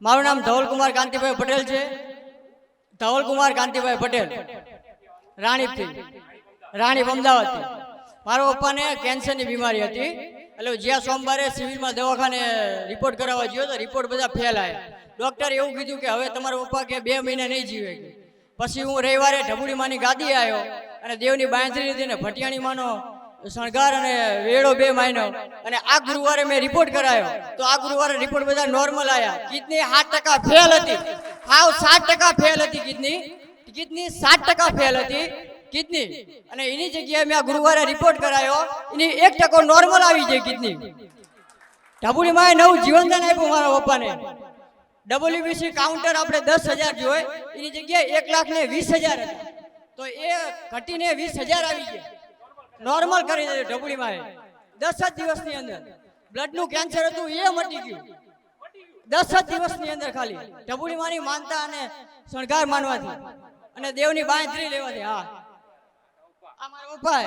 મારું નામ ધવલકુમાર કાંતિભાઈ પટેલ છે. ધવલકુમાર કાંતિભાઈ પટેલ, રાણીપ અમદાવાદથી. મારા પપ્પાને કેન્સરની બીમારી હતી, એટલે જ્યાં સોમવારે સિવિલમાં દવાખાને રિપોર્ટ કરાવવા ગયો તો રિપોર્ટ બધા ફેલ આવ્યા. ડૉક્ટરે એવું કીધું કે હવે તમારા પપ્પા કે 2 મહિના નહીં જીવે. પછી હું રવિવારે ઢબુડીમાંની ગાદી આવ્યો અને દેવની બાંધરી લીધી ને ભટિયાણીમાંનો શણગાર અને વેળો 2 મહિનો, અને આ ગુરુવારે મેં રિપોર્ટ કરાયો તો આ ગુરુવારે રિપોર્ટ બધા નોર્મલ આવ્યા. કિડની 8% ફેલ હતી, હાવ 7% ફેલ હતી. કિડની 7% ફેલ હતી કિડની, અને એની જગ્યાએ મેં આ ગુરુવારે રિપોર્ટ કરાયો, એની 1% નોર્મલ આવી જાય કિડની. ઢબુડીમાં નવું જીવનદાન આપ્યું મારા પપ્પાને. WBC કાઉન્ટર આપણે 10,000 જોઈએ, એની જગ્યાએ 1,20,000 હતા, તો એ ઘટીને 20,000 આવી ગયા. નોર્મલ કરી દીધું ઢબુડીમાં 10 જ દિવસની અંદર. બ્લડનું કેન્સર હતું એ મટી ગયું 10 જ દિવસની અંદર, ખાલી ઢબુડીમાંની માનતા અને શણગાર માનવાથી અને દેવની બાંધરી લેવાથી. હા, આ મારા પપ્પા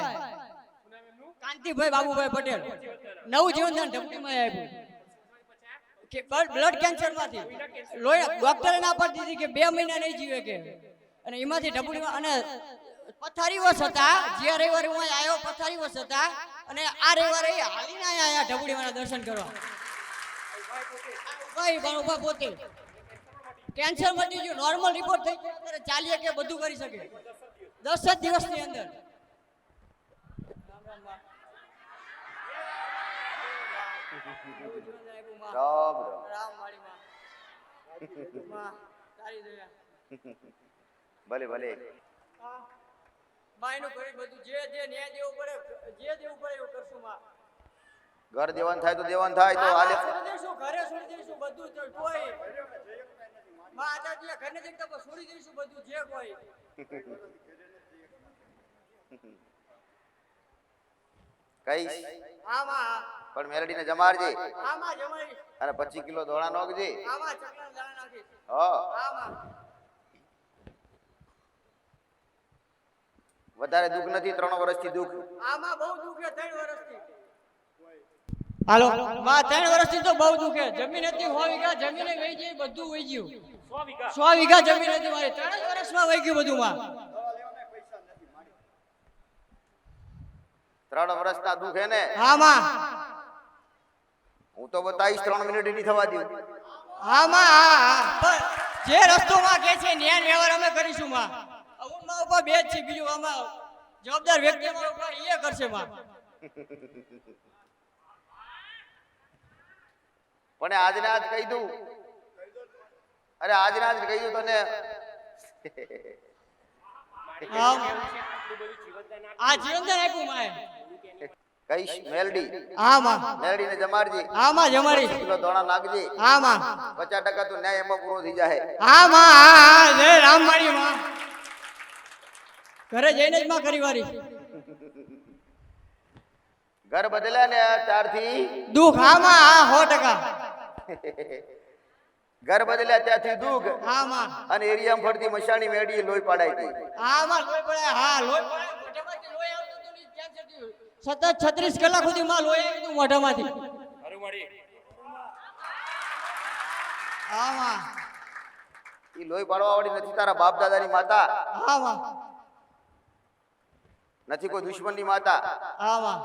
કાંતિભાઈ બાબુભાઈ પટેલ, નવું જીવનદાન ઢબુડીમાં આપ્યું કે બ્લડ કેન્સરમાંથી. લોહી ડોક્ટરે ના પાડી દીધી કે 2 મહિના નહીં જીવે કે, અને એમાંથી ઢબુડીમાં. અને પથારીવશ હતા, જે રવિવારે હું આવ્યો પથારીવશ હતા, અને આ રવિવારે હાલીને આવ્યા ઢબુડીમાંના દર્શન કરવા. ભાઈ બાબા પોતે કેન્સર મટી ગયું, નોર્મલ રિપોર્ટ થઈ ગયો, અત્યારે ચાલીએ કે બધું કરી શકે 10 જ દિવસની અંદર. ભલે ભલે બાયનું કરી બધું જે ન્યાય દેવું પડે, જે દેવું પડે એવું કરશું. ઘર દેવાન થાય તો દેવાન થાય તો હાલે, છોડી દઈશું, ઘરે છોડી દઈશું બધું. કોઈ માં આજા ઘરને દેખતા છોડી દઈશું બધું જે કોઈ. કઈશ આમાં પણ મેલડીને જમાડજે, આમાં જમાઈ અને 25 કિલો ધોળા નોખજે. આમાં ચકલા દાણા નાખી. હા, આમાં વધારે દુઃખ નથી, 3 વર્ષથી દુઃખ. આમાં બહુ દુખે 3 વર્ષથી. હાલો માં 3 વર્ષથી તો બહુ દુખે. જમીન હતી 100 વીઘા, જમીને વહી ગઈ, બધું વહી ગયું. 100 વીઘા જમીન હતી મારી, 3 વર્ષમાં વહી ગયું બધું. માં 3 વર્ષના દુઃખ હે ને. હા માં, હું તો બતાવીશ, 3 મિનિટ નહીં થવા દઉં. હા માં, હા, જે રસ્તો માં કે છે ન્યાય વ્યવહાર અમે કરીશું. માં હું માં ઉપર બે જ છે, બીજું આમાં જવાબદાર વ્યક્તિ અમારા ઉપર એ કરશે. માં પણ આજને આજ કહી દઉં, અરે આજને આજ કહી દઉં તને. આ જીવનદાન આપ્યું માએ. કઈશ મેલડી. હા માં, મેલડીને જમાડજે. હા માં જમાડી. 25 કિલો ધોળા નાખજે. હા માં, 50% તો ન્યાય એમાં પૂરો થઈ જાય. હા માં, હા જય રામવાળી. માં ઘરે જઈને જ માં કરી વારી. ઘર બદલ્યા ને ત્યારથી દુઃખ. હા માં, હા 100%. ઘર બદલ્યા ત્યાંથી દુઃખ. હા માં, અને એરિયામાં ફરતી મશાણી મેડી લોહી પાડાઈ ગઈ. હા માં લોહી પડે. હા લોહી પડે, મોઢામાંથી લોહી આવતું હતું ને કેન્સર થયું. સતત 36 કલાક સુધી માં લોહી આવ્યું હતું મોઢામાંથી. હા માં, ઈ લોહી પાડવા વાળી નથી તારા બાપ દાદાની માતા, હા માં, નથી કોઈ દુશ્મનની માતા. હા માં,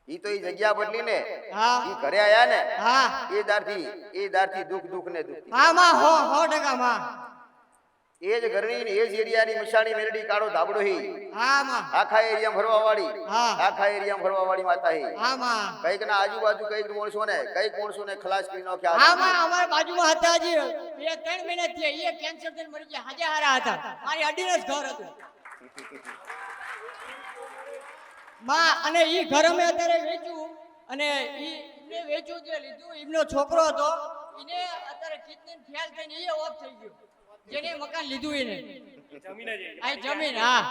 ઈ તો ઈ જગ્યા બદલી ને હા, ઈ ઘરે આયા ને, હા, એ દારથી દુઃખ ને દુઃખ. હા માં 100% માં. એ જ ઘરની ને એ જ એરિયાની મશાણી મેરડી કાળો ધાબડો હી. હા માં, આખા એરિયામાં ફરવા વાળી, હા, આખા એરિયામાં ફરવા વાળી માતા હી. હા માં, કઈક ના આજુબાજુ કઈક માણસો ને ખલાસ કરી નાખ્યા. હા માં, અમારા બાજુમાં હતા હજી 2-3 મહિના થયા, એ કેન્સર થી મરી ગયા. હાજે હારા હતા, મારી અડીને જ ઘર હતું. માં અને ઈ ઘર અમે અત્યારે વેચ્યું, અને ઈને વેચ્યું જે લીધું, એમનો છોકરો હતો, એને અત્યારે કિડની ફેલ થઈને એ ઓફ થઈ ગયો. જેને મકાન લીધું એને જમીન. હા,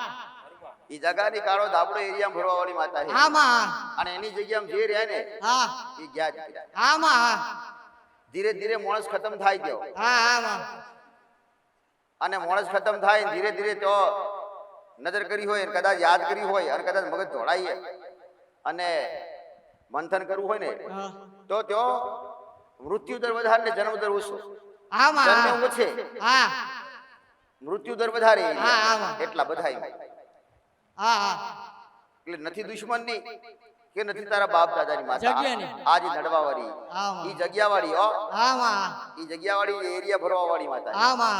ઈ જગાની કાળો ધાબડો એરિયામાં ફરવા વાળી માતા છે. હા માં, અને એની જગ્યામાં જે રહ્યા ને, હા, ઈ ગયા જ. હા માં, હા, ધીરે ધીરે માણસ ખતમ થાય ગયો. હા, હા માં, અને માણસ ખતમ થાય ધીરે ધીરે તો નજર કરી હોય, કદાચ યાદ કરી હોય, અને કદાચ મગજ દોડાઈએ અને મંથન કરવું હોય ને, તો મૃત્યુ દર વધારે ને જન્મ દર ઓછો. હા માં જન્મે ઓછે હા મૃત્યુ દર વધારે હા, હા. એટલા બધા હા હા એટલે નથી દુશ્મન ની કે નથી તારા બાપ દાદાની માતા જગ્યાની. આ જે નડવાવાળી હા, માં. ઈ જગ્યાવાળી હો હા માં ઈ જગ્યાવાળી એરિયા ભરવાવાળી માતા હા માં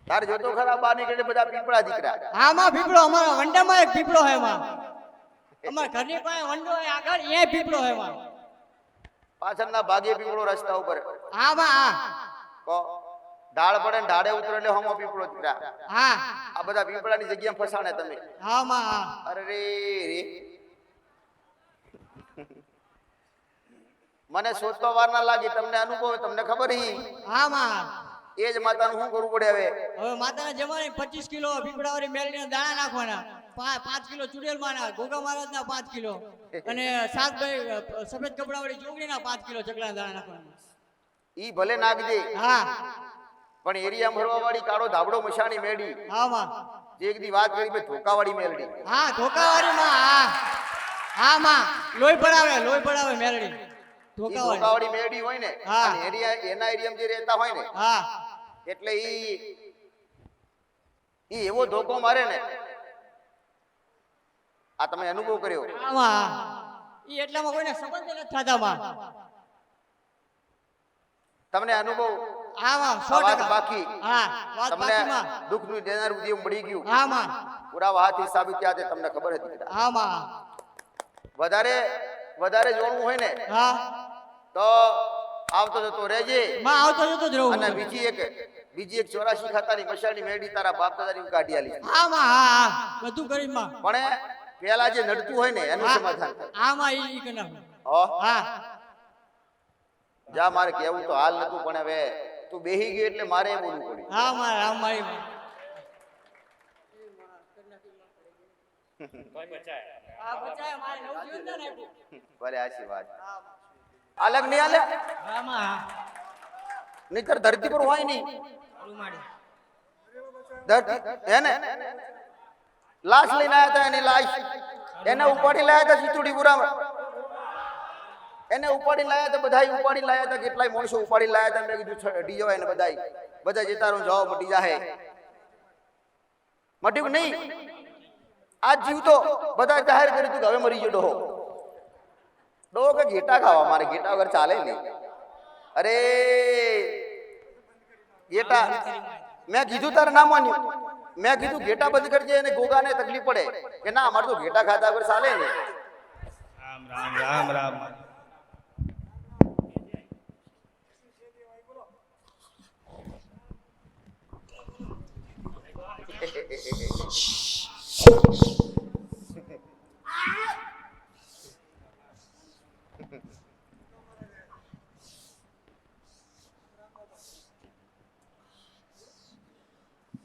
તાર જોતો ખરા બા નીકળે બધા પીપળા દીકરા હા માં પીપળો અમારા વંડામાં એક પીપળો હે માં અમારા ઘરની પાસે વંડો હે આગળ એ પીપળો હે માં પાછળના ભાગે પીપળો રસ્તા ઉપર હા માં હા કો ઢાળ પડે ને ઢાળે ઉતરે એટલે હમો પીપળો દીકરા હા આ બધા પીપળાની જગ્યામાં ફસાણે તમે હા માં હા અરે રે મને સોચવા વાર ના લાગી તમને અનુભવ તમને ખબર હી હા માં એ જ માતાનું શું કરવું પડે હવે હવે માતાના જમાને 25 કિલો પીપળાવાળી મેલડીના દાણા નાખવાના 5 કિલો ચુડેલમાના ગોગા મહારાજના 5 કિલો અને સાતભાઈ સફેદ કપડાવાળી જોગણીના 5 કિલો ચકલાના દાણા નાખવાના ઈ ભલે નાખજે હા પણ એરિયા ભરવાવાળી કાળો ધાબળો મશાણી મેડી હા માં જે એક દી વાત કરી મેં ધોકાવાળી મેલડી હા ધોકાવાળી માં હા હા માં લોહી પડાવે મેલડી ઈ ધોકાવાળી ધોકાવાળી મેલડી હોય ને હા. અને એના એરિયામાં જે રહેતા હોય ને હા એટલે ઈ એવો ધોકો મારે ને આ તમે અનુભવ કર્યો હા માં ઈ એટલામાં કોઈને સંબંધ નથી થતા માં તમને અનુભવ હા માં આ વાત 100% બાકી હા વાત તમને બાકી માં દુઃખનું દેનારું દેવ મળી ગયું હા માં પુરાવા હાથી સાબિત થયા તે તમને ખબર હતી બેટા. હા માં વધારે જોડવું હોય ને હા તો આવતો જતો રહેજે માં આવતો જતો જ રહું અને બીજી એક 84 ખાતાની મશાની મેડી તારા બાપ દાદાની કાઢી આલી હા માં હા બધું કરી માં પણ પેલા જે નડતું હોય ને એનું સમાધાન કર. હા માં ઈ કરી નાખું હો હા જા મારે કેવું તો હાલ નતું પણ હવે તું બેહી ગઈ એટલે મારે બોલવું પડ્યું હા માં હા મારી હા બચાય મારે નવું જીવન ને આપ્યું ભલે આશીર્વાદ અલગ નહીં આલે હા માં નહીતર ધરતી પર હોય નહીં રૂમાડી ધરતી હે ને લાશ લઈને આયા હતા એની લાશ એને ઉપાડી લાયા હતા સિતુડીપુરામાં એને ઉપાડી લાયા હતા બધાય ઉપાડી લાયા હતા કેટલાય માણસો ઉપાડી લાયા હતા મેં કીધું અડી જવાય ને બધા જતા રહો જાઓ મટી જાહે મટ્યું કે નહીં આજ જીવતો બધા જાહેર કર્યું હતું કે હવે મરી ગયો ડોહો કે ઘેટા ખાવા મારે ઘેટા વગર ચાલે નહીં અરે ઘેટા મેં કીધું તારે ના માન્યું મેં કીધું ઘેટા બંધ કરજે અને ગોગાને તકલીફ પડે કે ના અમારે તો ઘેટા ખાતા વગર ચાલે ને રામ રામ રામ રામ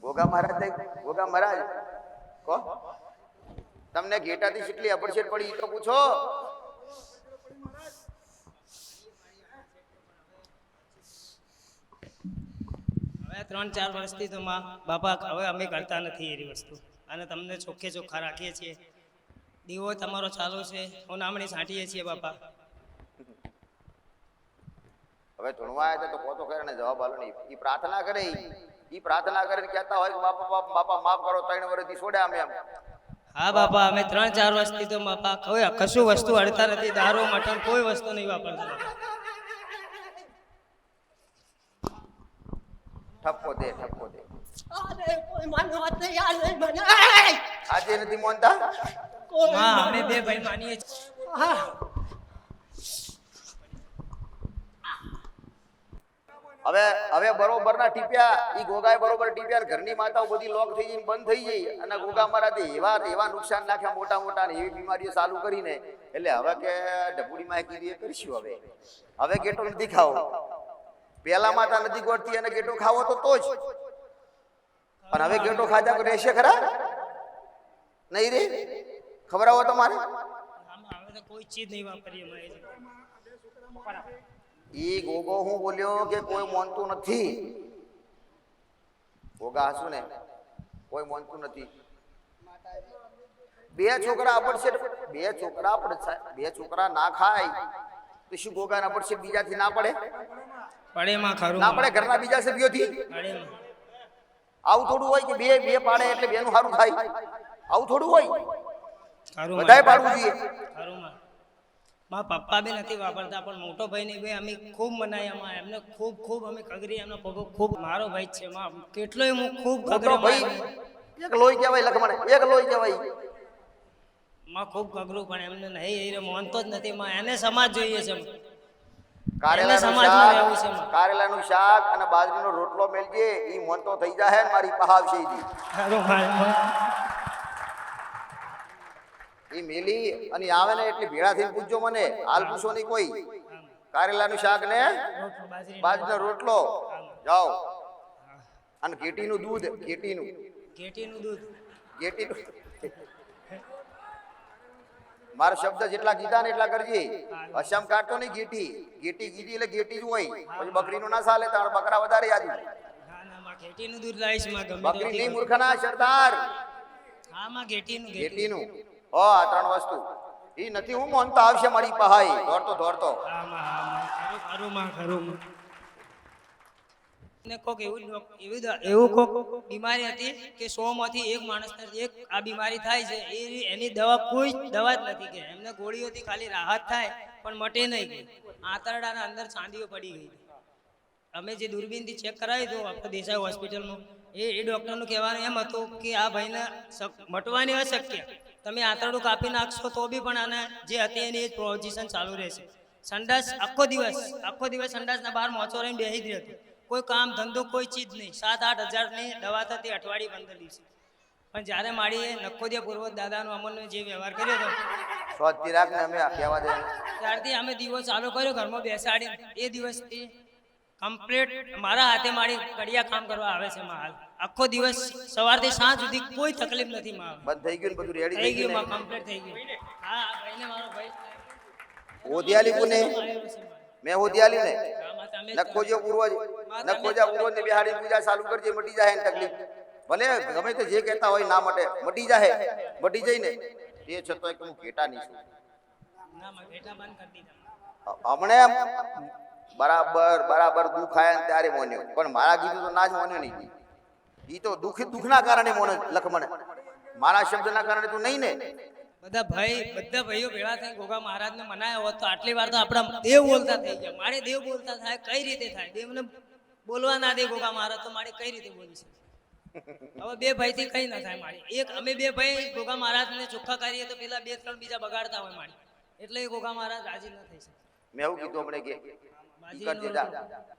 ગોગા મહારાજ કો તમને ઘેટાથી કેટલી અપડછેટ પડી ઈ તો પૂછો હવે 3-4 વર્ષથી તો માં બાપા હવે અમે કરતા નથી એવી વસ્તુ અને તમને ચોખ્ખે ચોખ્ખા રાખીએ છીએ દીવો તમારો ચાલુ છે નામણી છાંટીએ છીએ બાપા હવે ધૂણવા આવ્યા તો કોતો કરે ને જવાબ આલો નહીં ઈ પ્રાર્થના કરે ઈ પ્રાર્થના કરીને કહેતા હોય કે બાપા માફ કરો 3 વર્ષથી છોડ્યા અમે એમ હા બાપા અમે 3-4 વર્ષથી તો બાપા કોઈ કશું વસ્તુ અડતા નથી દારૂ મટન કોઈ વસ્તુ નહીં વાપરતા બાપા. ઠપકો દે અરે કોઈ માનવા તૈયાર નહીં મને આજે નથી મોનતા કોઈ માં અમે બે ભાઈ માનીએ છીએ હા હવે બરોબરના ટીપ્યા ઈ ગોગાએ બરોબર ટીપ્યા ને ઘરની માતાઓ બધી લોક થઈ જઈને બંધ થઈ ગઈ અને ગોગા મારાથી એવા નુકસાન નાખ્યા મોટા ને એવી બીમારીઓ ચાલુ કરીને એટલે હવે કે ઢબુડીમાં કીધી એ કરીશું હવે ગેટો નથી ખાવો પેલા માતા નથી ગોળતી અને ગેટો ખાવો તો જ પણ હવે ગેટો ખાધા કોઈ રહેશે ખરા નહીં રે ખબર આવો તમારે અમે તો કોઈ ચીજ નહીં વાપરીએ અમારી જગ્યાએ. ઈ ગોગો હું બોલ્યો કે કોઈ માનતું નથી ગોગા હસું ને કોઈ માનતું નથી બે છોકરા ના ખાય તો શું ગોગા ના પડશે બીજાથી ના પડે પડેમાં ખરું ના પડે ઘરના બીજા સભ્યોથી? પડેમાં આવું થોડું હોય કે બે બે પાડે એટલે બેનું સારું થાય? આવું થોડું હોય? ખરું બધાય પાડવું જોઈએ. ખરું માં મારા પપ્પા બી નથી વાપરતા પણ મોટો ભાઈ ને ભાઈ અમે ખૂબ મનાયા એમને ખૂબ ખૂબ અમે કગરી એમનો પગો ખૂબ મારો ભાઈ જ છે માં કેટલોય હું ખૂબ મોટો કગરી ભાઈ એક લોહી કહેવાય લખમણ, એક લોહી કહેવાય. માં ખૂબ કગરું પણ એમને નહીં એ માનતો જ નથી માં એને સમાજ જોઈએ છે કારેલાનું સમાજમાં રહેવું છે. શાક, કારેલાનું શાક અને બાજરીનો રોટલો મેલજે, ઈ મોનતો થઈ જાહે ને મારી પહાવશે ઈ. ખરું માં ઈ મેલી અને આવે ને એટલે ભેળા થઈને પૂછજો મને, હાલ પૂછો નહીં કોઈ. કારેલાનું શાક ને બાજરીનો રોટલો, જાઓ. અને ઘેટીનું દૂધ, ઘેટીનું દૂધ ઘેટીનું મારો શબ્દ જેટલા કીધા ને એટલા કરજે. અસમ કાઢતો નહીં. ઘેટી ઘેટી કીધી એટલે ઘેટી જ હોય. પછી બકરીનું ના ચાલે, તાર બકરા વધારે યાદ. ના ના માં ઘેટીનું દૂધ લાવીશ માં ગમે બકરી નહીં મૂર્ખના સરદાર, હા માં ઘેટીનું ઘેટીનું. આ ત્રણ વસ્તુ ઈ નથી. હું મોનતા આવશે મારી પહાઈ દોડતો દોડતો. હા માં ખરું માં ખરું માં ને કોક એવું કોક બીમારી હતી કે 100 માંથી એક માણસને એક આ બીમારી થાય છે એની દવા કોઈ દવા જ નથી કે એમને ગોળીઓથી ખાલી રાહત થાય પણ મટે નહીં ગઈ. આંતરડાના અંદર ચાંદીઓ પડી ગઈ. અમે જે દૂરબીનથી ચેક કરાવી હતું આપણે દેસાઈ હોસ્પિટલમાં એ ડૉક્ટરનું કહેવાનું એમ હતું કે આ ભાઈને મટવાની અશક્ય, તમે આંતરડું કાપી નાખશો તો બી પણ આને જે હતી એની એ પોઝિશન ચાલુ રહેશે. સંડાસ આખો દિવસ સંડાસના બહાર મોચો રહીને બેસી જ રહેતો. કોઈ કામ ધંધો કોઈ ચીજ નહીં. 7-8 હજારની દવા થતી અઠવાડિયે 15 દિવસે. પણ જ્યારે મારી નખોદિયા પૂર્વજ દાદાનો અમલનો જે વ્યવહાર કર્યો હતો સ્વાદથી રાખ ને અમે કહેવા દે. ત્યારથી અમે દિવસ ચાલુ કર્યો ઘરમાં બેસાડીને. એ દિવસથી કમ્પ્લીટ મારા હાથે મારી કડિયા કામ કરવા આવે છે માં. હાલ આખો દિવસ સવારથી સાંજ સુધી કોઈ તકલીફ નથી માં. બંધ થઈ ગયું ને બધું રેડી થઈ ગયું માં, કમ્પ્લીટ થઈ ગયું. હા ભાઈને મારો ભાઈ ઓધિયાલી કોને? મેં ઓધિયાલી ને નખોજો પૂર્વજ, નખોજા પૂર્વજ ને બિહારી પૂજા ચાલુ કરજે, મટી જાય ને તકલીફ. ભલે ગમે તે જે કહેતા હોય ના મટે, મટી જાય. મટી જઈ ને એ છતાં કે હું ઘેટા નહીં છું. ના માં ઘેટા બંધ કરી દીધા. હમણે બરાબર દુઃખ આયા ને ત્યારે મોન્યો, પણ મારા કીધું તો ના જ મોન્યો નહીં. ઈ તો દુઃખના કારણે મોને લખમણ, મારા શબ્દના કારણે તું નહીં ને. બધા ભાઈઓ ભેળા થઈને ગોગા મહારાજને મનાયા હોત તો આટલી વાર તો આપણા દેવ બોલતા થઈ ગયા. મારે દેવ બોલતા થાય કઈ રીતે થાય? દેવને બોલવા ના દે ગોગા મહારાજ તો મારે કઈ રીતે બોલી શકે? હવે બે ભાઈથી કઈ ના થાય મારી. અમે બે ભાઈ ગોગા મહારાજને ચોખ્ખા કરીએ તો પેલા 2-3 બીજા બગાડતા હોય મારી. એટલે એ ગોગા મહારાજ રાજી ન થઈ શકે. મેં એવું કીધું હમણે કે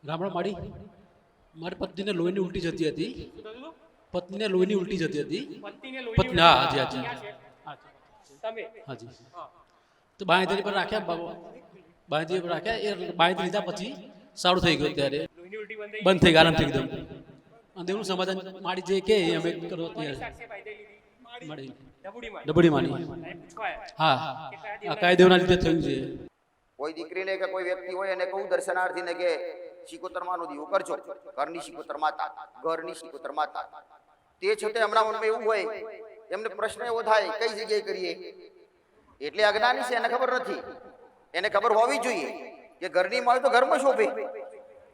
રામડા માડી મારી પત્નીને લોહીની ઉલટી જતી હતી. પત્નીને લોહીની ઉલટી જતી હતી. પત્ની હા હાજી હાજી હાજી. તો બાંયધરી પર રાખ્યા, બાંયધરી પર રાખ્યા. એ બાંયધરી લીધા પછી સારું થઈ ગયું. ત્યારે બંધ થઈ ગયા, આરામ થઈ ગયું. અને દેવનું સમાધાન માડી જે કે અમે કરો માડી ડબડી માની. હા આ કાયદેવના લીધે થયું છે. કોઈ દીકરીને કે કોઈ વ્યક્તિ હોય એને કહું દર્શનાર્થીને કે શિકોતરમાનો દીવો કરજો, ઘરની શિકોતર માતા, ઘરની શિકોતર માતા. તે છતાં હમણાં મનમાં એવું હોય, એમને પ્રશ્ન એવો થાય કઈ જગ્યાએ કરીએ. એટલે અજ્ઞાની છે, એને ખબર નથી. એને ખબર હોવી જોઈએ કે ઘરની માં હોય તો ઘરમાં શોભે,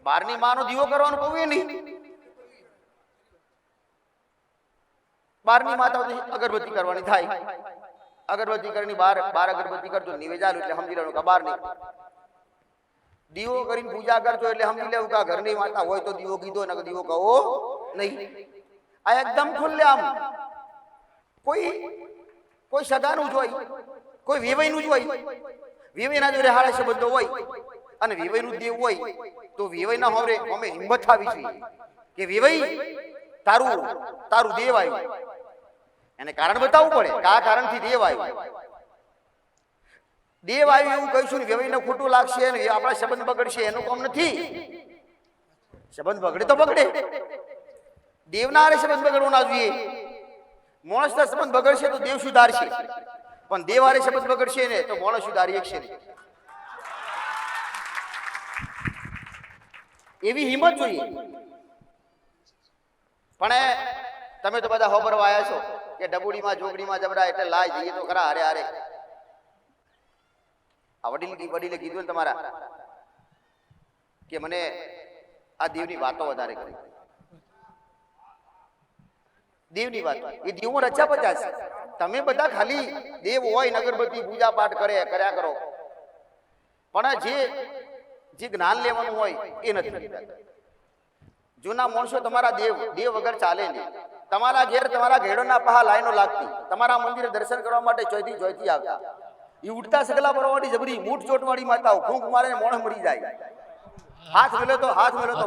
બહારની માનો દીવો કરવાનો કહું એ નહીં. બહારની માતા અગરબત્તી કરવાની થાય, અગરબત્તી કરીને બાર અગરબત્તી કરજો, નિવેજાલું એટલે સમજી લેવાનું કે બહાર નહીં. દીવો કરીને પૂજા કરજો એટલે સમજી લેવું કે ઘરની માતા હોય તો દીવો કીધો ને દીવો કહો નહીં. આ એકદમ ખુલ્લે આમ કોઈ સગાનું જ હોય, કોઈ વેવાઈનું જ હોય. વેવાઈના જોડે હાળે સંબંધો હોય અને વેવાઈનું દેવ હોય તો વેવાઈના હોરે અમે હિંમત આવી જોઈએ કે વેવાઈ તારું દેવ આવ્યું. એને કારણ બતાવવું પડે કે આ કારણથી દેવ આવ્યું. દેવ આવ્યું એવું કહીશું ને વેવાઈને ખોટું લાગશે ને આપણા સંબંધ બગડશે, એનું કામ નથી. સંબંધ બગડે તો બગડે, દેવના હારે સંબંધ બગડવો ના જોઈએ. માણસના સંબંધ બગડશે તો દેવ સુધારશે, પણ દેવ હારે સંબંધ બગડશે ને તો માણસ સુધારી શકશે નહીં. એવી હિંમત જોઈએ. પણ તમે તો બધા હોબરવા આવ્યા છો કે ડબુડીમાં જોગડીમાં જબરા એટલે લાય જઈએ તો ખરા. હારે હારે આ વડીલે કીધું ને તમારા કે મને આ દેવની વાતો વધારે કરી. દેવની વાતો એ દેવો રચ્યા પચાસ. તમે બધા ખાલી દેવ હોય અગરબત્તી પૂજા પાઠ કર્યા કરો, પણ જે જ્ઞાન લેવાનું હોય એ નથી. જૂના માણસો તમારા દેવ વગર ચાલે નહીં. તમારા ઘેર તમારા ઘેડોના પહા લાઈનો લાગતી, તમારા મંદિરે દર્શન કરવા માટે ચોયથી આવતા. એ ઉડતા સગલા ભરવાડી જબરી મૂઠ ચોટવાળી માતાઓ ફૂંક મારે મોણ મરી જાય. હાથ મેલો તો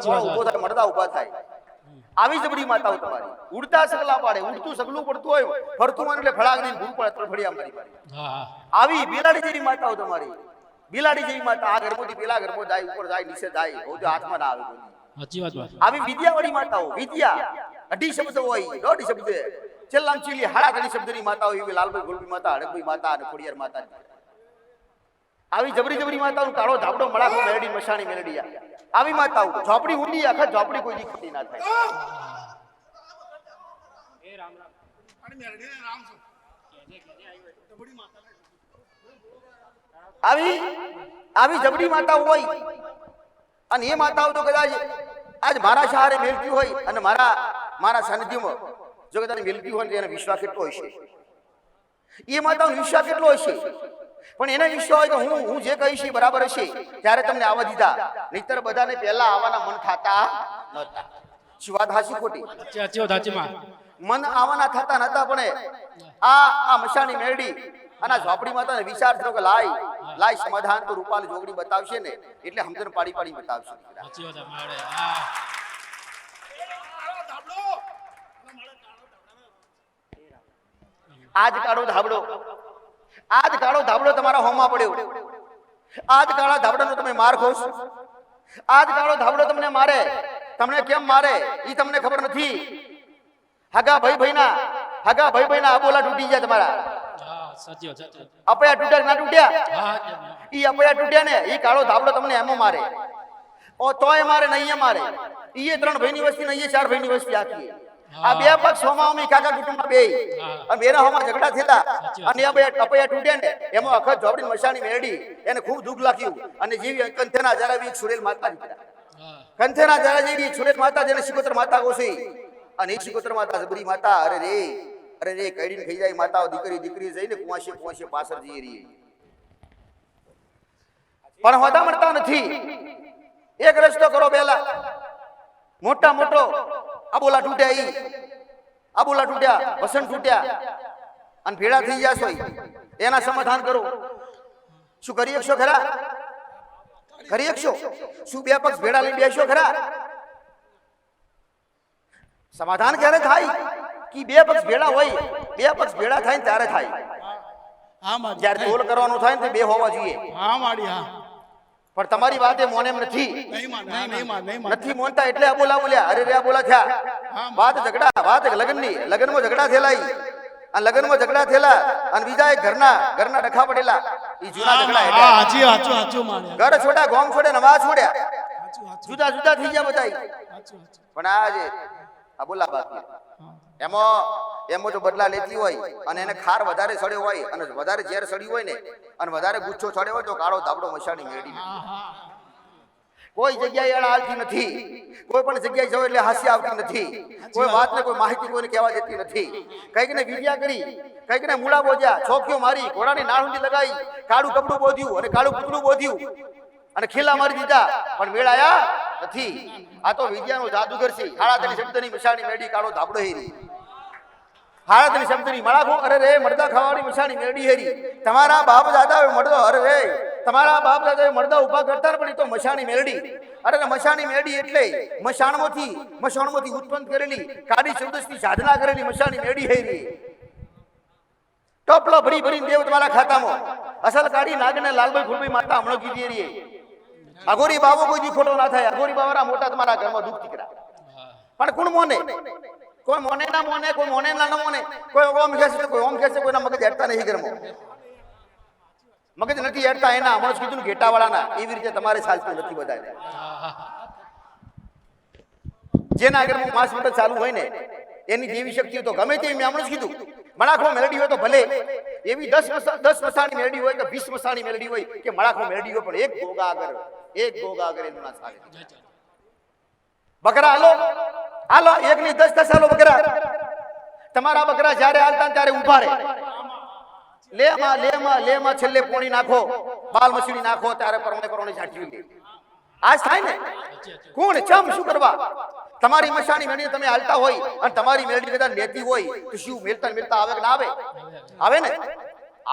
મોણ ઉભો થાય, મળતા ઉભા થાય. આવી જબરી માતાઓ તમારી ઉડતા સગલા પાડે. ઉડતું સગલું પડતું હોય ફરતું હોય એટલે ફળાગ દઈને ભૂલ પડે ફળિયા મારી. આવી બિલાડી જેવી માતાઓ તમારી. બિલાડી જેવી માતા આ ઘરમાંથી પેલા ઘરમાં જાય, ઉપર જાય, નીચે જાય, હાથમાં ના આવે. સાચી વાત. આવી વિદ્યાવાળી માતાઓ, વિદ્યા 2.5 શબ્દ હોય, 1.5 શબ્દ છેલ્લામાં છેલ્લી 3.5 શબ્દની માતાઓ એવી લાલભાઈ ગોલભાઈ માતા, હડકભાઈ માતા અને ખોડિયાર માતા. આવી જબરી માતાઓ કાળો ધાબડો મળાખો મેલડી મશાણી મેલડી. આવી માતાઓ ઝોપડી ઊંડી, આખા ઝોપડી કોઈ ખોટી ના થાય. આવી જબરી માતાઓ હોય અને એ માતાઓ તો કદાચ આજ મારા શહારે મેલતી હોય અને મારા સાનિધ્યમાં જો કદાચ મેલતી હોય તો એનો વિશ્વાસ કેટલો હશે? એ માતાનો વિશ્વાસ કેટલો હશે? પણ એને વિશ્વાસ હોય કે હું જે કહીશ એ બરાબર હશે ત્યારે તમને આવવા દીધા. નહીતર બધાને પહેલા આવવાના મન થતા નહોતા. શું વાત હાચી ખોટી? મન આવવાના થતા નહોતા. પણ આ મશાણી મેરડી અને ઝોપડી માતાને વિચાર થયો કે લાય સમાધાન તો રૂપાલ જોગડી બતાવશે ને એટલે સમજણ પાડી બતાવશે. આજ કાળો ધાબડો તમારા હોમાં પડ્યો. આજ કાળા ધાબડાનો તમે માર ખોશ. આજ કાળો ધાબડો તમને મારે. તમને કેમ મારે એ તમને ખબર નથી. હગા ભાઈ ભાઈના આબોલા તૂટી ગયા તમારા. અપયા તૂટ્યા ના તૂટ્યા? ઈ અપયા તૂટ્યા ને ઈ કાળો ધાબડો તમને એમો મારે. તોય મારે નહીં મારે. ઈ 3 ભાઈની વસ્તી નહીં 4 ભાઈની વસ્તી આખી. આ બે પક્ષ હોમાં કાકા કુટુંબમાં બે અને બેના હોમાં ઝઘડા થયેલા અને અપયા તૂટ્યા ને એમાં અખત ઝોપડી મશાણી મેરડી એને ખૂબ દુઃખ લાગ્યું. અને જેવી કંથેના જરા જેવી સુરેલ માતા કંથેના જરા જેવી સુરેલ માતા જેને શિકોતર માતા કોસી અને એક શિકોતર માતા જબરી માતા. અરે રે કઈડીને ખાઈ જાય માતાઓ. દીકરી જઈને કુવાશે પાછળ જઈ રહી પણ હોતા મળતા નથી. એક રસ્તો કરો પહેલા. મોટો આબોલા તૂટ્યા વસન તૂટ્યા અને ભેળા થઈ ગયા છો એના સમાધાન કરો. શું કરી શકશો ખરા? કરી શકશો? શું બે પક્ષ ભેળા લઈ બેસશો ખરા? સમાધાન ક્યારે થાય? કે બે પક્ષ ભેળા હોય. બે પક્ષ ભેળા થાય ત્યારે થાય. જયારે તોલ કરવાનું થાય ને બે હોવા જોઈએ. પણ તમારી વાત એ મોને નથી મોનતા એટલે બોલ્યા. અરે રે બોલા થયા. વાત લગ્નમાં ઝઘડા થયેલા અને બીજા એક ઘરના ડખા પડેલા. ઈ જૂના ઝઘડા. ઘર છોડા, ગોમ છોડે, નવા છોડ્યા, જુદા થઈ ગયા બધા. પણ આજે આ બોલા બાકી એમાં જો બદલા લેતી હોય અને એને ખાર વધારે સડ્યો હોય અને વધારે ઝેર સડ્યું હોય ને અને વધારે ગુચ્છો સડ્યો હોય તો કાળો ધાબડો મશાણી મેળવી. કોઈ જગ્યાએ એળ આવતી નથી. કોઈ પણ જગ્યાએ જાવ એટલે હાસ્ય આવતી નથી. કોઈ વાતને કોઈ માહિતી કોઈને કહેવા જતી નથી. કઈક ને વિદ્યા કરી, કઈક ને મૂળા બોજ્યા, છોકીઓ મારી, ઘોડાની નાળુંડી લગાવી, કાળું કપડું બોધ્યું અને કાળું પૂતળું બોધ્યું અને ખીલા મારી દીધા પણ મેળાયા નથી. આ તો વિદ્યાનો જાદુગર છે. હાળાતની શબ્દની મશાણી મેળી કાળો ધાબડો હેરી. હાળાતની શબ્દની મળાખો. અરે રે મરદા ખાવાળી મશાણી મેળી હેરી. તમારા બાપ દાદા મળદો. અરે રે તમારા બાપ દાદા મળદા ઉભા કરતા પણ તો મશાણી મેળડી. અરે મશાણી મેળી એટલે મશાણમાંથી ઉત્પન્ન કરેલી કાળી ચૌદસની સાધના કરેલી મશાણી મેળી હેરી. ટોપલો ભરી દેવ તમારા ખાતામાં. અસલ કાઢી નાગને લાલભાઈ ફૂલભાઈ માતા હમણાં કીધી રહી. અઘોરી બાબો કોઈ દી ખોટો ના થાય. અઘોરી બાવાના મોટા તમારા ઘરમાં દુઃખ દીકરા. પણ કોણ મોને? કોઈ મોને ના મોને, કોઈ મોને ના મોને. કોઈ ઓમ કહેશે, કોઈ ઓમ કહેશે. કોઈના મગજ હેડતા નહીં ઘરમાં. મગજ નથી હેડતા એના. હમણાં કીધું ઘેટા વાળાના. એવી રીતે તમારે ચાલતું નથી બધાને. જેના ઘરમાં માસ મદદ ચાલુ હોય ને એની દેવી શક્તિ તો ગમે તે. મેં હમણાં કીધું મળાખો મેલડી હોય તો ભલે એવી 10 મસાણી મેલડી હોય કે 20 મસાણી મેલડી હોય કે મળાખો મેલડી હોય પણ એક ગોગા આગળ એનું ના ચાલે. બકરા હાલો હાલો, એક ની 10 થશે, હાલો બકરા. તમારા બકરા જ્યારે હાલતા ને ત્યારે ઊભા રહે. લેમાં છેલ્લે પોણી નાખો, બાલ મછલી નાખો, ત્યારે પરણે ઝાંટ્યું લે. આજ થાય ને કોણ ચમ શું કરવા? તમારી મશાણી મેળી તમે હાલતા હોય અને તમારી મેળી કદાચ લેતી હોય તો શું મેલતા આવે કે ના આવે? આવે ને,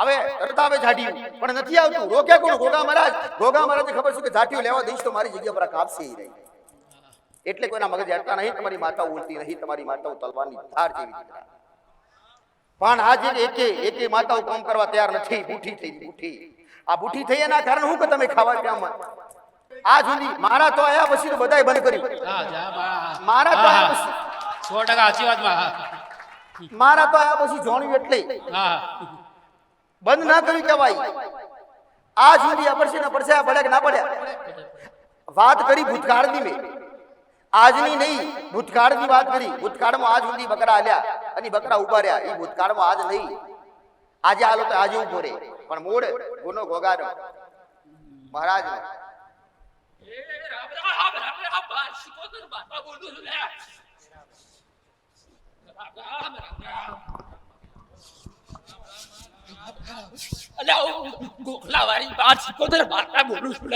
આવે, તરત આવે ઝાંટ્યું. પણ નથી આવતું. રોક્યા કોણ? ગોગા મહારાજ. ગોગા મહારાજને ખબર છે કે ઝાંટ્યું લેવા દઈશ તો મારી જગ્યા પર કાપશે ઈ રહી. એટલે કોઈના મગજ હટતા નહીં. તમારી માતા ઉલટી નહીં, તમારી માતાઓ તલવારની ધાર જેવી દીકરા. પણ આજે એકે માતાઓ કામ કરવા તૈયાર નથી. બુઠી થઈ ગઈ, બુઠી. આ બુઠી થઈ એના કારણે હું કે તમે ખાવા ક્યાં? આ સુધી મારા તો આયા પછી તો બધાય બંધ કર્યું. મારા તો આયા પછી 100% સાચી વાત માં. મારા તો આયા પછી જોણ્યું એટલે બંધ ના કર્યું કહેવાય. આ સુધી અપરસે ના પડશે, પડ્યા કે ના પડ્યા? વાત કરી ભૂતકાળની મેં, આજની નહીં, ભૂતકાળની વાત કરી. ભૂતકાળમાં આજ સુધી બકરા આલ્યા અને બકરા ઉભા રહ્યા. એ ભૂતકાળમાં આજ નહીં. આજે હાલો તો આજે ઉભો રહે. પણ મૂળ ગુનો ગોગાનો મહારાજ. ગોખલા વાળી બાર સિકોતર બાટા બોલું છું.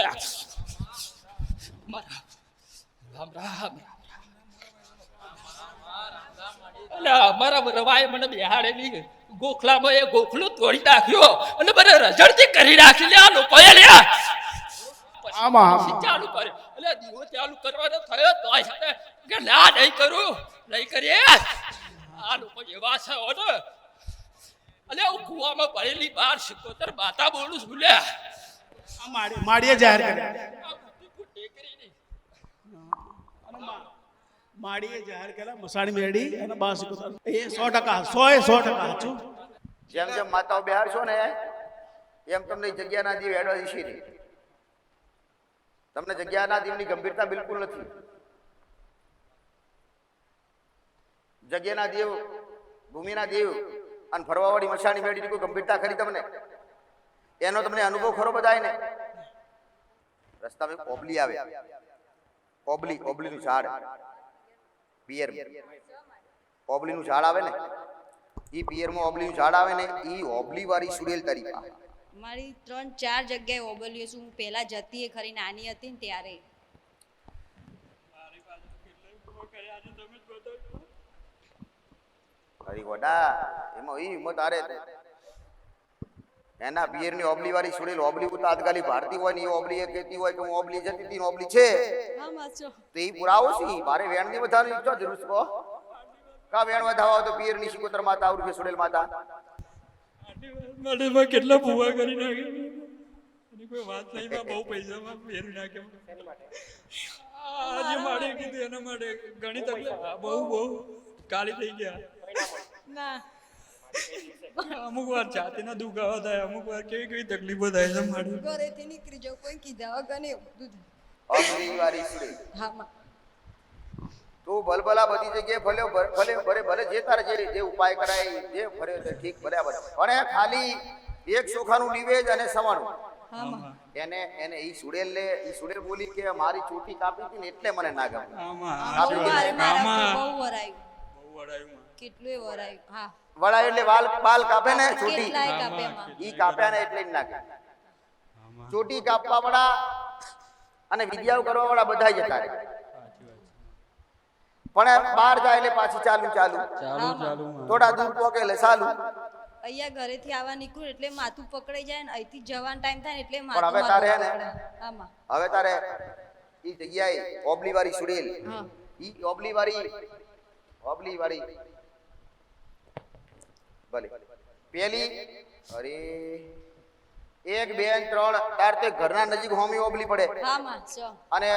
અમારા રવાએ મને બેહાડેલી ગોખલામાં એ ગોખલું તોડી નાખ્યો અને મને રઝળતી કરી નાખી. લે આ લોકોએ લે ચાલુ કર્યો. એટલે દીવો ચાલુ કરવાનો થયો તો કે ના નહીં કરું, નહીં કરીએ. આ લોકો એવા છે ને. અલે હું કુવામાં પડેલી બાર સિકોતર બાટા બોલું છું. લે માડીએ જાહેર કર્યા. માડીએ જાહેર કર્યા મસાણી મેળી અને 52 એ 100% 100% સાચું. જેમ જેમ માતાઓ બેહાડશો ને એમ તમને જગ્યાના દીવ હેડવા દિશી નહીં. તમને જગ્યાના દીવની ગંભીરતા બિલકુલ નથી. જગ્યાના દેવ, ભૂમિના દેવ અને ફરવાવાળી મશાણી મેળીની કોઈ ગંભીરતા ખરી તમને? એનો તમને અનુભવ ખરો બધાય ને? રસ્તામાં ઓબલી આવે, ઓબલીનું ઝાડ, પિયર ઓબલીનું ઝાડ આવે ને, ઈ પિયરમાં ઓબલીનું ઝાડ આવે ને, ઈ ઓબલી વાળી સુડેલ તરીકે મારી 3-4 જગ્યાએ ઓબલ્યો છું. હું પહેલા જતી એ ખરી નાની હતી ને ત્યારે. હરી ગોડા એમાં ઈ હિંમત આરે એના પિયરની ઓબલી વાળી સુડેલ. ઓબલી તાત્કાલિક ભારતી હોય ને એ ઓબલી એ કહેતી હોય કે હું ઓબલી જતી હતી, ઓબલી છે હા માચો. તો એ પુરાવો છે. મારે વેણની વધારવાની ઈચ્છા જરૂર છે. કા વેણ વધાવા તો પિયરની સિકોતર માતા આવડી કે સુડેલ માતા માટેમાં કેટલા ભૂવા કરી નાખ્યા. કોઈ વાત નહીં, બહુ પૈસામાં ફેરવી નાખ્યા. આજે મારે કીધું એના માટે ઘણી તકલીફ, બહુ કાળી થઈ ગયા. ના અમુક વાર છાતીના દુખાવા થાય, અમુક વાર કેવી તકલીફો થાય છે. મારે ઘરેથી નીકળી જાવ, કોઈ કીધા વગર ને બધું. ઓબલી વાળી સુડેલ હા માં તું ભલભલા બધી જગ્યાએ ભલે જે તારે જે ઉપાય કરાય જે ફર્યો તે ઠીક બરાબર. પણ ખાલી એક ચોખાનું નિવેદ અને સવાણું હા માં એને ઈ સુડેલ લે. ઈ સુડેલ બોલી કે મારી ચોટી કાપી હતી ને એટલે મને ના ગમે. બહુ વરાયું, કેટલું વરાયું. હા વળાય એટલે બાલ કાપે ને ચોટી, કેટલાય કાપ્યા માં. ઈ કાપ્યા ને એટલે જ નાખે. ચોટી કાપવા વાળા અને વિદ્યાઓ કરવા વાળા બધા જતા રહે. પણ બહાર જાય એટલે પાછી ચાલુ થોડા દૂર પોકે એટલે ચાલુ. અહીંયા ઘરેથી આવવા નીકળું એટલે માથું પકડાઈ જાય ને અહીંથી જવાનો ટાઈમ થાય ને એટલે પણ હવે તારે હે ને આમાં હવે તારે ઈ જગ્યાએ ઓબલી વાળી સુડેલ, હા ઈ ઓબલી વાળી ભલે પેલી અરે 1 2 3 તાર તે ઘરના નજીક હોમી ઓબલી પડે હા માં છો. અને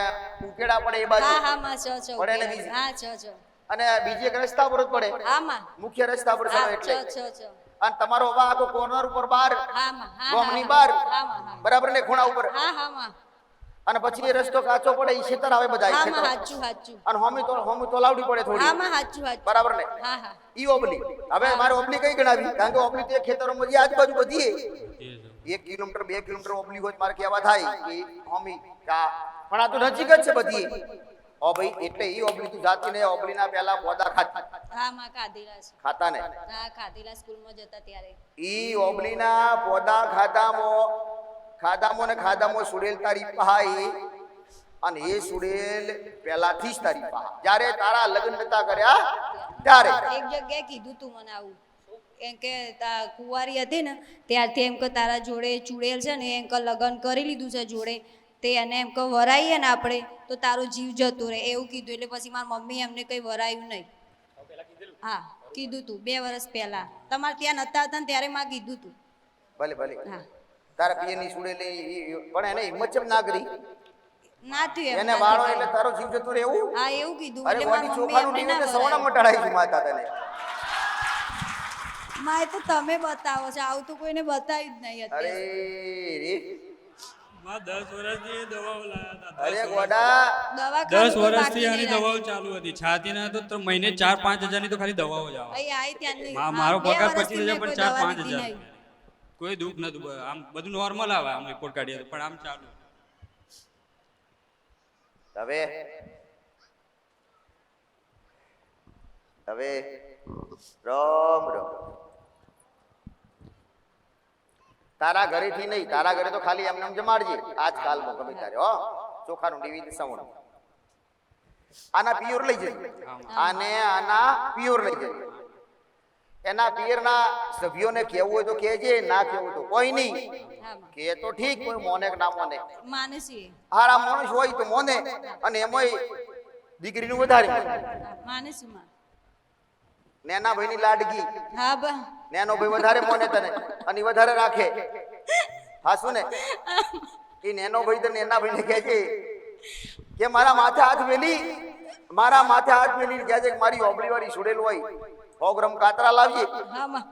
ઉકેડા પડે એ બાજુ હા હા માં છો પડે ને બીજી. હા છો અને બીજી એક રસ્તા પર જ પડે, હા માં મુખ્ય રસ્તા પર હા એટલે છો. અને તમારો વાહ આખો કોર્નર ઉપર બહાર હા માં હા ગોમની બહાર હા માં બરાબર ને ખૂણા ઉપર. હા માં અને પછી એ રસ્તો કાચો પડે ઈ ખેતર આવે બધા હા ખેતર. માં હાચું અને હોમી તો લાવડી પડે થોડી. હા માં હાચું બરાબર ને? હા હા ઈ ઓબલી. હવે મારે ઓબલી કઈ ગણાવી? કારણ કે ઓબલી તો ખેતરોમાં જે આજુબાજુ બધી 1 કિલોમીટર 2 કિલોમીટર ઓબલી હોય મારે કહેવા થાય કે હોમી પણ આ તો નજીક જ છે બધી. ઓ ભાઈ એટલે ઈ ઓબલી તું જાતી ને ઓબલીના પહેલા પોદા ખાતી હા માં ખાધેલા છે ખાતા ને હા ખાધેલા સ્કૂલમાં જતા ત્યારે ઈ ઓબલીના પોદા ખાધામો ને ખાધામો સુડેલ તારી પહાઈ અને એ સુડેલ પહેલાથી જ તારી પહા જ્યારે તારા લગ્ન નતા કર્યા ત્યારે એક જગ્યાએ કીધું તું મને આવું એમ કે કુંવારી હતી ને ત્યારથી એમ કે તારા જોડે ચુડેલ છે ને એમ કે લગ્ન કરી લીધું છે જોડે તે અને એમ કે વરાઈએ ને આપણે તો તારો જીવ જતો રહે એવું કીધું એટલે પછી મારી મમ્મી એમને કંઈ વરાયું નહીં હા કીધું તું 2 વર્ષ પહેલા તમારે ત્યાં નતા હતા ને ત્યારે માં કીધું તું ભલે ભલે હા તારા પિયરની સુડેલી પણ એને હિંમત ચમ ના કરી ના થયું એમ એને વાળો એટલે તારો જીવ જતો રહે એવું હા એવું કીધું અરે એટલે વાડી મારી મમ્મી ચોખાનું એમને ના ટીવી સવણા વરાયું મટાડાઈ છે માતા તને માં એ તો તમે બતાવો છો આવું તો કોઈને બતાવ્યું જ નહીં અરે અત્યારે રે માં 10 વર્ષથી દવાઓ લાયા હતા અરે ગોડા 10 વર્ષથી આની દવાઓ ચાલુ હતી છાતીના તો મહિને 4-5 હજારની તો ખાલી દવાઓ જ આવે મારો પગાર 25,000 પણ 4-5 હજાર કોઈ દુઃખ નતું આમ બધું નોર્મલ આવે આમ રિપોર્ટ કાઢીએ તો પણ આમ ચાલુ હવે રામ રામ તારા ઘરેથી નહીં તારા ઘરે તો ખાલી એમને એમ જમાડજે આજકાલમાં ગમે ત્યારે હો ચોખાનું ડીવી સવણું આના પિયોર લઈ જજે આના પિયોર લઈ જજે એના પિયરના સભ્યોને કેવું હોય તો કહેજે ના કેવું તો કોઈ નહીં કે તો ઠીક કોઈ મોને કે ના મોને માનસી હારા માણસ હોય તો મોને અને એમાંય દીકરીનું વધારે માનસીમાં નેના ભાઈની લાડકી હા બા નેનો ભાઈ વધારે મોને તને અને ઈ વધારે રાખે હાસુ ને એ નેનો ભાઈ તો નેના ભાઈને કહે છે કે મારા માથે હાથ મેલી કહે છે કે મારી ઓબળી વાળી છોડેલ હોય 100 ગ્રામ કાતરા લાવજે હા માં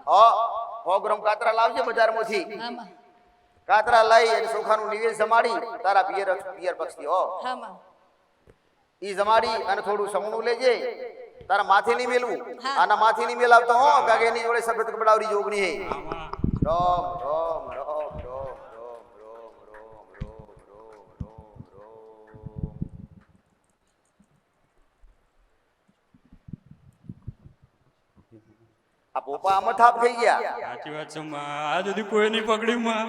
100 ગ્રામ કાતરા લાવજે બજારમાંથી હા માં કાતરા લઈ અને ચોખાનું નિવેદ જમાડી તારા પિયર પક્ષથી હો હા માં ઈ જમાડી અને થોડું સવણું લેજે તારા માથે નહીં મેલવું હા. આના માથે નહીં મેલાવતો હો કાગે એની જોડે સફેદ કપડાવરી જોગણી હે રોમ રોમ રોમ રોમ રોમ રોમ રોમ રોમ રોમ રોમ રોમ આ પોપા આમાં થાપ થઈ ગયા સાચી વાત છે માં આ સુધી કોઈ નહીં પકડ્યું માં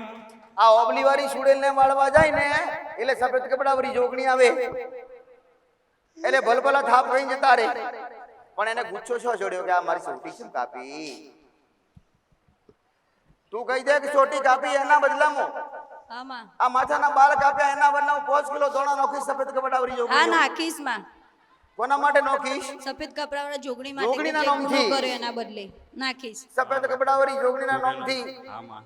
આ ઓબલી વાળી સુડેલ ને માળવા જાય ને એટલે સફેદ કપડાવરી જોગણી આવે એટલે ભલભલા થાપ થઈ જતા રે પણ એને ગુચ્છો છો છોડ્યો કે આ મારી સોટી કેમ કાપી તું કહી દે કે સોટી કાપી એના બદલામાં હા માં આ માથાના બાલ કાપ્યા એના બદલામાં 5 કિલો ધોણા નોખી સફેદ કપડાવરી હા જોગણી નાખીશ માં કોના માટે નોખીશ સફેદ કપડાવાળા જોગણી માટે જોગણીના જે નામથી. ગુનો કર્યો એના બદલે નાખીશ સફેદ કપડાવરી જોગણીના નામથી આમાં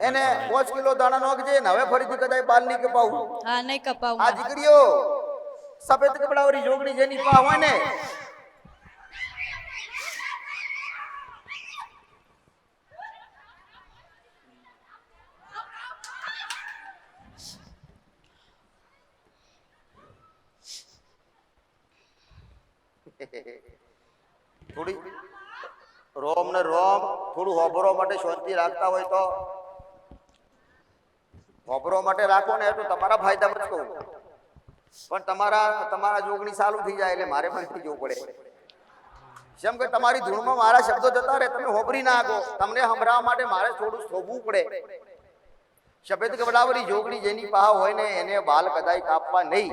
એને 5 કિલો દાણા નોખજે ને હવે ફરીથી કદાચ બાલ નહીં કપાવું હા નહીં કપાવું આ દીકરીઓ સફેદ કપડાવરી જોગણી જેની પા હોય ને થોડી રોમ ને રોમ થોડું હોબરો માટે શાંતિ રાખતા હોય તો હોબરો માટે રાખો ને તો તમારા ફાયદામાં જ કહું પણ તમારા જોગણી ચાલુ થઈ જાય એટલે મારે પણ થઈ જવું પડે જેમ કે તમારી ધૂળમાં મારા શબ્દો જતા રહે તમે હોબરી ના આગો તમને સંભળાવવા માટે મારે થોડું શોભવું પડે સફેદ કપડાવરી જોગણી જેની પાહ હોય ને એને બાલ કદાય કાપવા નહીં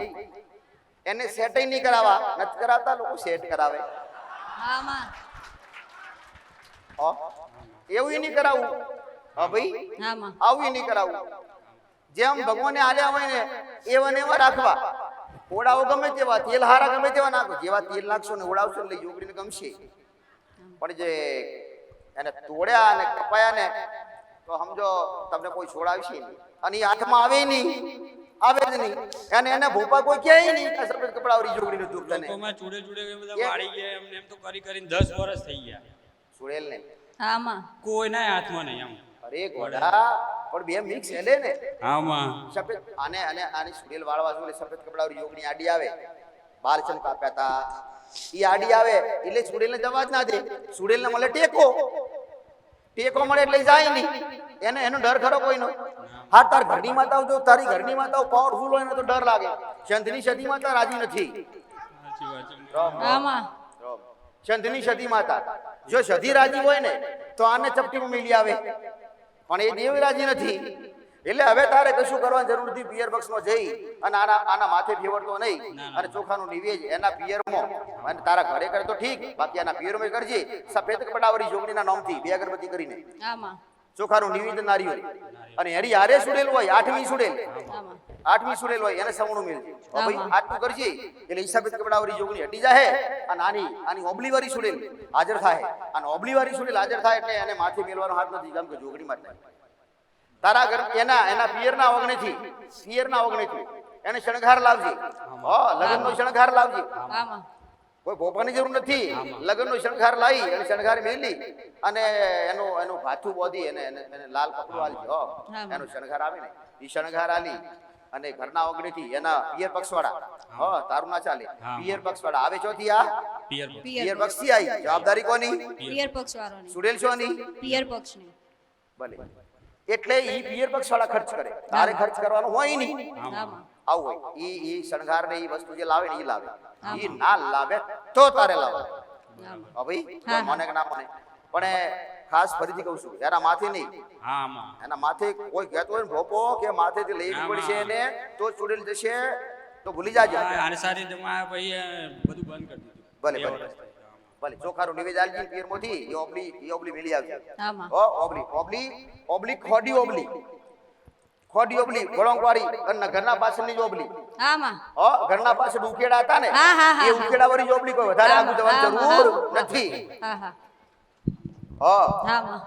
એને સેટ નહીં કરાવવા નથી કરાવતા લોકો સેટ કરાવે હા માં એવું નહીં કરાવવું હા ભાઈ હા માં આવું નહીં કરાવવું જેમ ભગવાને આલ્યા હોય ને એવા ને એવા રાખવા ઓડાઓ ગમે તેવા તેલ હારા ગમે તેવા નાખો જેવા તેલ નાખશો ને ઓડાવશો એટલે જોગડીને ગમશે પણ જે એને તોડ્યા અને કપાયા ને તો સમજો તમને કોઈ છોડાવશે નહીં અને એ હાથમાં આવે નહીં આવે જ નહીં અને એને ભોપા કોઈ કહે નહીં કે સફેદ કપડાવરી જોગડીનું દુઃખ તને લોકોમાં ચૂડે બધા વાળી ગયા એમને એમ તો કરીને 10 વર્ષ થઈ ગયા છોડેલ ને હા માં કોઈના હાથમાં નહીં આમ અરે ગોડા પણ બે મિક્સ હેલે ને આમાં સફેદ આની સુડેલ વાળવા જોડે સફેદ કપડાવરી જોગણી આડી આવે બાલ ચમ કાપ્યા તા ઈ આડી આવે એટલે સુડેલને જવા જ ના દે સુડેલને મળે ટેકો મળે એટલે જાય નહીં એનો ડર ખરો કોઈનો હા તાર ઘરની માતાઓ જો તારી ઘરની માતાઓ પાવરફુલ હોય ને તો ડર લાગે ચંદની સતી માતા રાજી નથી આમાં ચંદની સતી માતા જો સતી રાજી હોય ને તો આને ચપટીમાં મિલી આવે, પણ એ દેવ રાજી નથી. એટલે હવે તારે કશું કરવાની જરૂર નથી. પિયર પક્ષમાં જઈ અને આના માથે ફેવરતો નહીં અને ચોખાનું નિવેજ એના પિયરમાં અને તારા ઘરે કરે તો ઠીક, બાકી એના પિયરમાં કરજે. સફેદ કપડાવાળી જોગણીના નામથી 2 અગરબત્તી કરીને આમાં ચોખાનું નિવેદન નાર્યું અને એની હારે સુડેલ હોય 8મી સુડેલ, આમાં 8મી સુડેલ હોય એને સવણું મિલજે. ભાઈ આટલું કરજે એટલે ઈ સફેદ કપડાવાળી જોગણી હટી જાય અને આની ઓબલીવાળી સુડેલ હાજર થાય. અને ઓબલીવાળી સુડેલ હાજર થાય એટલે એને માથે મેલવાનો હાથ નથી, કેમ કે જોગણી માટે તારા ઘર એના પિયરના ઓગણેથી એને શણગાર લાવજે. લગ્નનો શણગાર લાવજે. આમાં કોઈ ભોપાની જરૂર નથી. લગ્નનો શણગાર લાવી અને શણગાર મેલી અને એનું ભાથું બોધી એને લાલ કપડું આલજે. એનો શણગાર આવે ને એ શણગાર આલી અને ઘરના ઓગણીથી એના પિયર પક્ષવાળા તારું ના ચાલે. પિયર પક્ષવાળા આવે ચોથી આ પિયર પક્ષથી આવી. જવાબદારી કોની? પિયર પક્ષ વાળોની. સુડેલ છોની? પિયર પક્ષની. ભલે એટલે ઈ પિયર પક્ષવાળા ખર્ચ કરે, તારે ખર્ચ કરવાનો હોય નહીં. આમાં આવું હોય ઈ શણગાર ને ઈ વસ્તુ જે લાવે ને ઈ લાવે. ઈ ના લાવે તો તારે લાવે. હા ભાઈ મને કે ના મને પણ ખાસ ફરીથી કહું છું, એના માથે નહીં, એના માથે કોઈ કહેતો હોય ને ભોપો કે માથેથી લેવી પડશે ને તો ચૂડેલ જશે તો ભૂલી જાજો. ભલે ભલે ચોખાનું નિવેદ આલજી પિયરમાંથી એ ઓબલી મેલી આવજે. આમાં ઓબલી ખોડી ઓબલી ગળોંકવાળી અને ઘરના પાછળની જ ઓબલી. આમાં ઘરના પાછળ ઉકેડા હતા ને હા, હા, હા, એ ઉકેડાવાળી જ ઓબલી કોઈ વધારે આગળ જવાની જરૂર નથી. હા હા હા આમાં